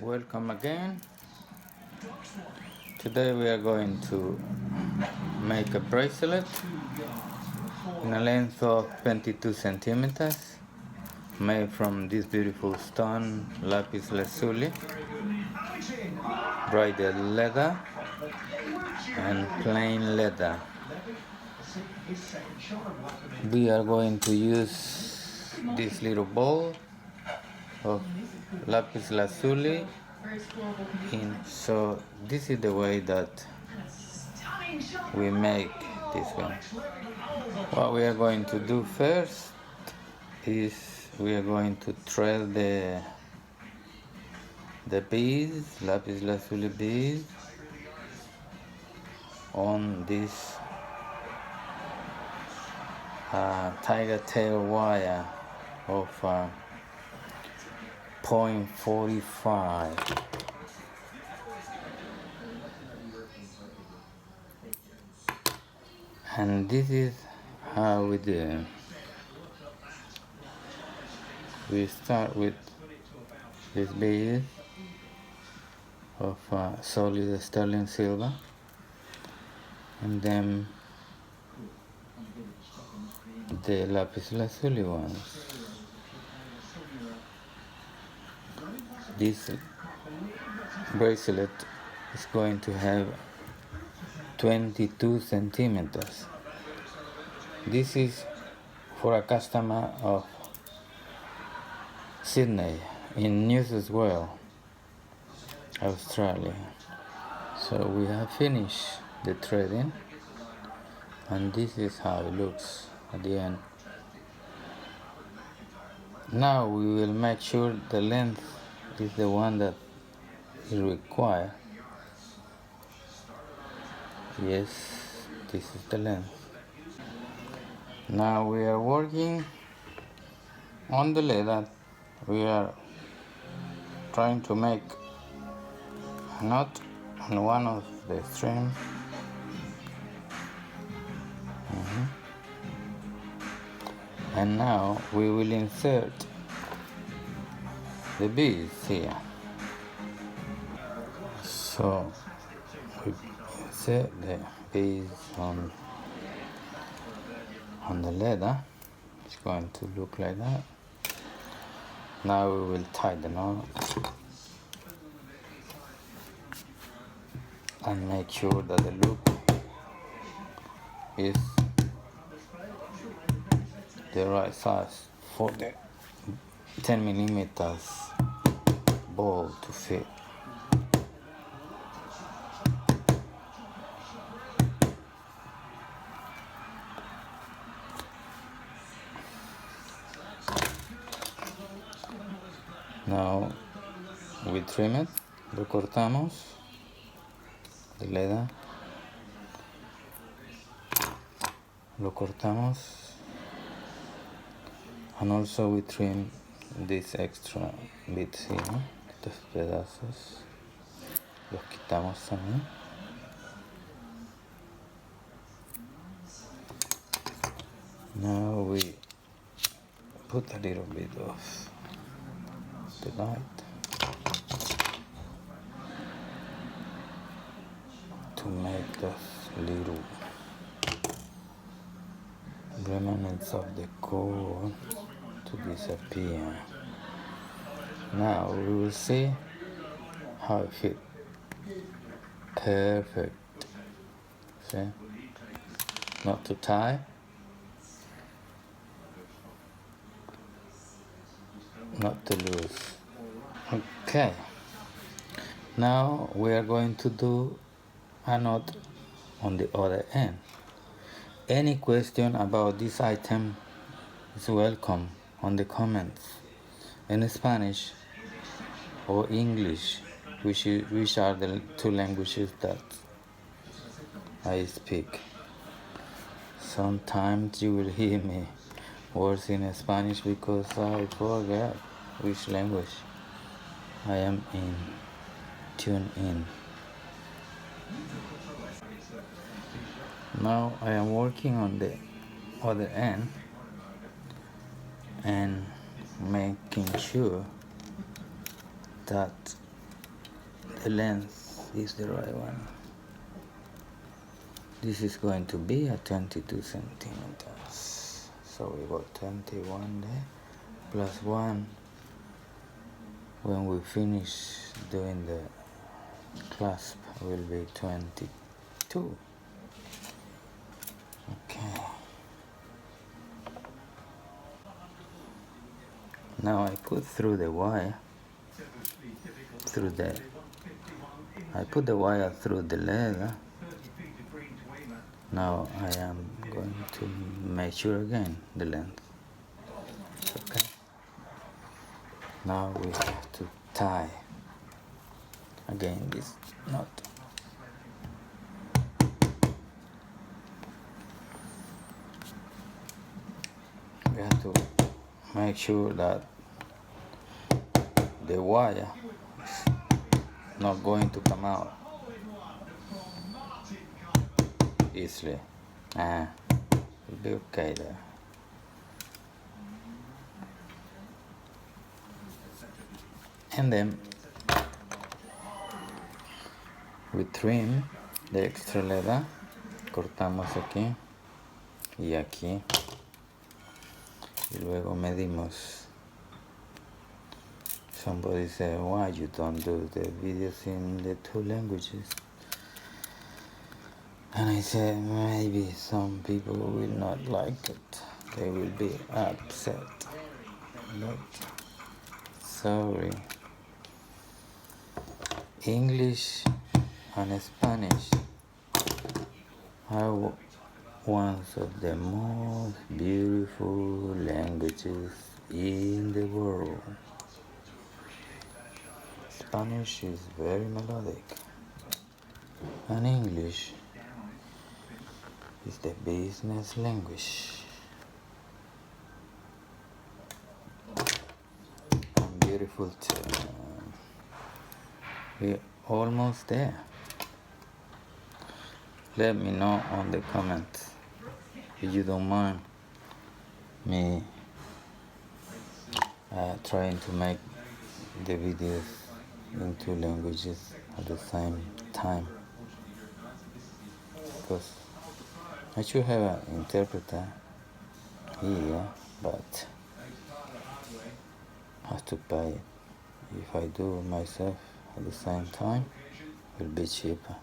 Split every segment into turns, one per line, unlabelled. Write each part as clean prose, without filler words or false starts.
Welcome again. Today we are going to make a bracelet in a length of 22 centimeters made from this beautiful stone, Lapis Lazuli, braided leather and plain leather. We are going to use this little ball of Lapis Lazuli so this is the way that we make this one. What we are going to do first is we are going to thread the beads, Lapis Lazuli beads, on this tiger tail wire of 0.45. And this is how we do. We start with this bead of solid sterling silver, and then the Lapis Lazuli ones. This bracelet is going to have 22 centimeters. This is for a customer of Sydney in New South Wales, Australia. So we have finished the threading, and this is how it looks at the end. Now we will make sure the length is the one that is required. Yes, this is the length. Now we are working on the leather. We are trying to make a knot on one of the strings. And now we will insert the beads here. So we insert the beads on the leather. It's going to look like that. Now we will tie the knot and make sure that the loop is the right size for the 10 millimeters ball to fit. Now we trim it, lo cortamos, the leather, lo cortamos, and also we trim these extra bits here, estos pedazos, los quitamos también. Now we put a little bit of the light to make those little remnants of the core to disappear. Now we will see how it fits. Perfect. See? Not too tight. Not too loose. Okay. Now we are going to do a knot on the other end. Any question about this item is welcome on the comments in Spanish or English, which are the two languages that I speak. Sometimes you will hear me words in Spanish because I forget which language I am tuned in. Now I am working on the other end and making sure that the length is the right one. This is going to be a 22 centimeters. So we got 21 there, plus 1 when we finish doing the clasp will be 22. Okay. Now I put through the wire, I put the wire through the leather. Now I am going to measure again the length. Okay. Now we have to tie again this knot. We have to make sure that the wire is not going to come out easily. It'll be okay there. And then we trim the extra leather. Cortamos aquí y aquí. Y luego medimos. Somebody said, why you don't do the videos in the 2 languages? And I said, maybe some people will not like it. They will be upset. But sorry. English and Spanish are one of the most beautiful languages in the world. Spanish is very melodic, and English is the business language. And beautiful too. We're almost there. Let me know on the comments if you don't mind me trying to make the videos in 2 languages at the same time, because I should have an interpreter here, but I have to pay it. If I do myself at the same time, it will be cheaper,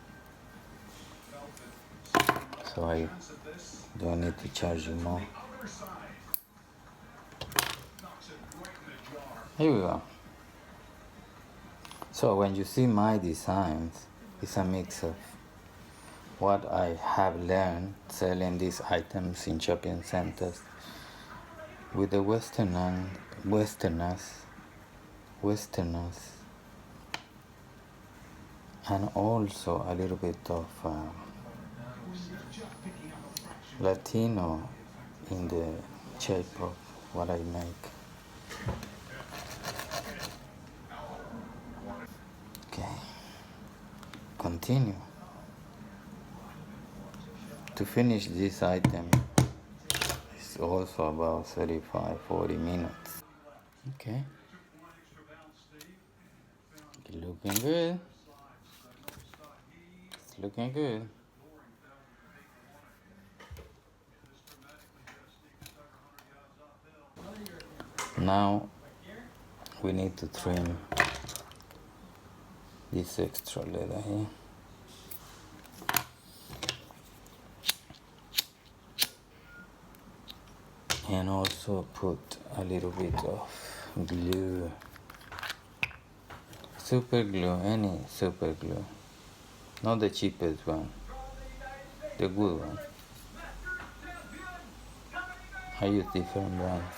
so I don't need to charge you more. Here we go. So when you see my designs, it's a mix of what I have learned selling these items in shopping centers with the Westerners, and also a little bit of Latino in the shape of what I make. Okay, continue. To finish this item is also about 35-40 minutes. Okay, looking good. It's looking good. Now we need to trim this extra leather here. And also put a little bit of glue. Super glue, any super glue. Not the cheapest one, the good one. I use different brands.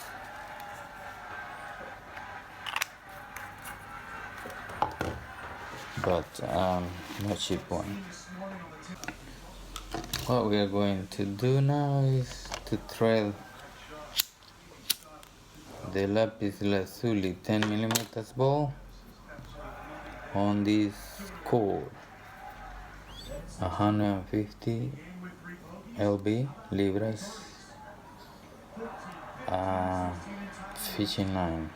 But not cheap one. What we are going to do now is to thread the Lapis Lazuli 10mm ball on this cord, 150 lb libras fishing line.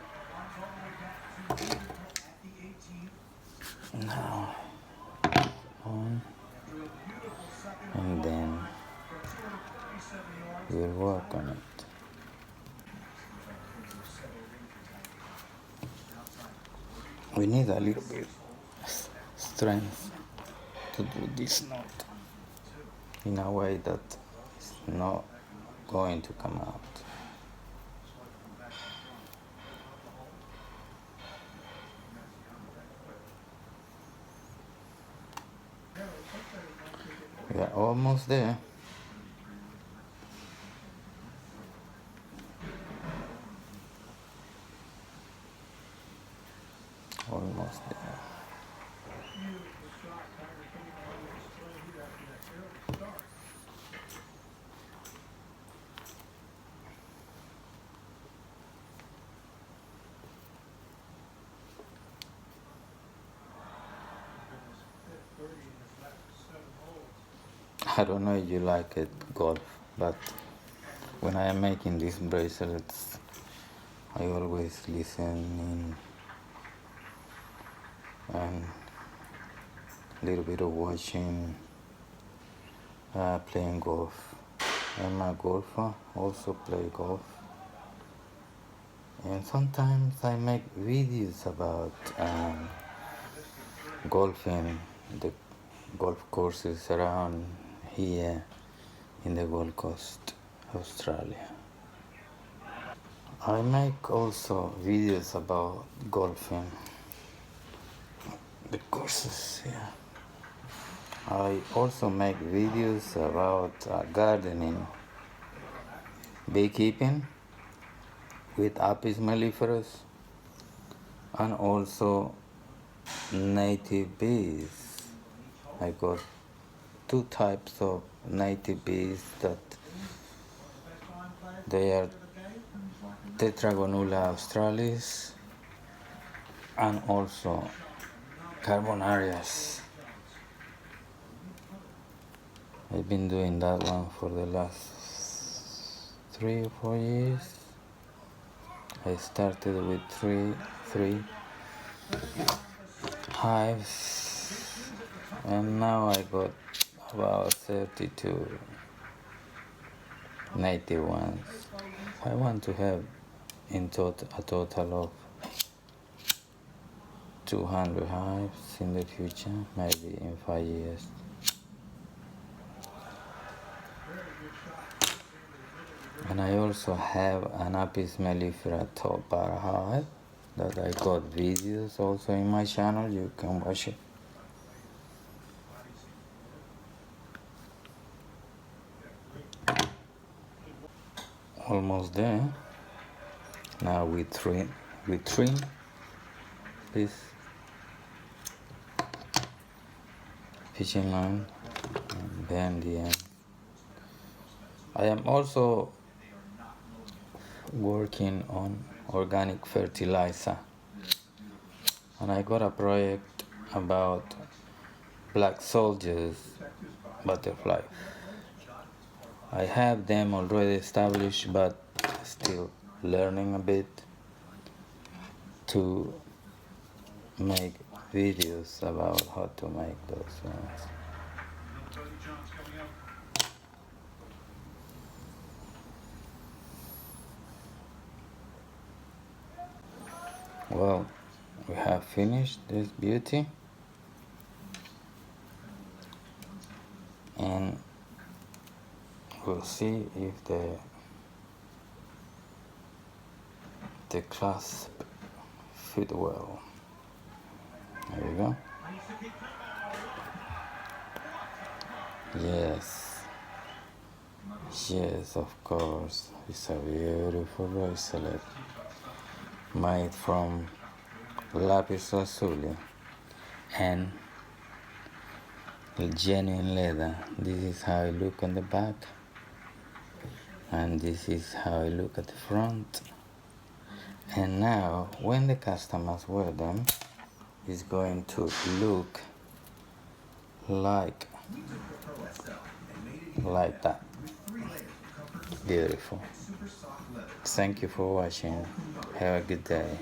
Now Now on, and then we'll work on it. We need a little bit strength to do this note in a way that it's not going to come out. We are almost there. Almost there. I don't know if you like it, golf, but when I am making these bracelets, I always listen in and a little bit of watching, playing golf. I'm a golfer, also play golf. And sometimes I make videos about golfing, the golf courses around here in the Gold Coast, Australia. I make also videos about golfing, the courses here. I also make videos about gardening, beekeeping with Apis mellifera, and also native bees. I got two types of native bees that they are Tetragonula australis and also Carbonarias. I've been doing that one for the last 3 or 4 years. I started with three hives, and now I got about 32 native ones. I want to have a total of 200 hives in the future, maybe in 5 years. And I also have an Apis mellifera top bar hive that I got videos also in my channel. You can watch it. Almost there. Now we trim this fishing line and then the end. I am also working on organic fertilizer, and I got a project about black soldiers butterfly. I have them already established, but still learning a bit to make videos about how to make those ones. Well, we have finished this beauty, and we'll see if the clasp fit well. There we go. Yes, of course. It's a beautiful bracelet made from Lapis Lazuli and genuine leather. This is how it looks on the back, and this is how it looks at the front. And now when the customers wear them, it's going to look like that. Beautiful. Thank you for watching. Have a good day.